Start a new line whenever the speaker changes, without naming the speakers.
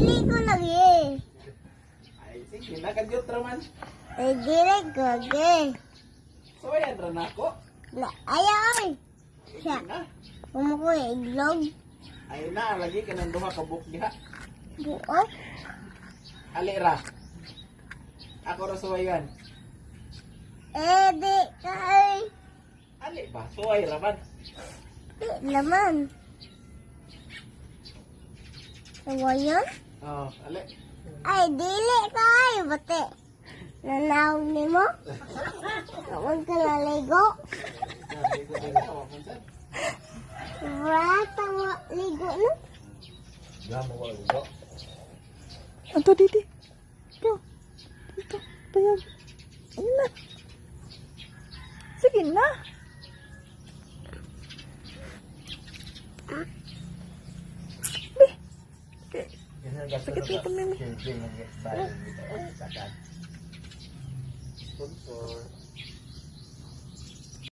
dili ko lagi.
Ay, sige, nakadyot raman.
Ay, dili ko lagi.
So, ayan rin ako.
Ayaw ay. Siya,
Na.
umuko iglog.
Ayun na, lagi ka ng duha ka buk diha.
Buot.
Ali ra. Ako ra suwayan.
Di kay.
Ali ba? Suway raman.
Di naman. Sawayan?
Oh, ali.
Ay, dili kay. Bate. Nanawag ni mo? Huwag ka naligo. Rata mo ligo no?
Anto didi. Ito. Ito. Payag. Ayun na. Sige na. Sakit dito, Mimi.
Sponsor.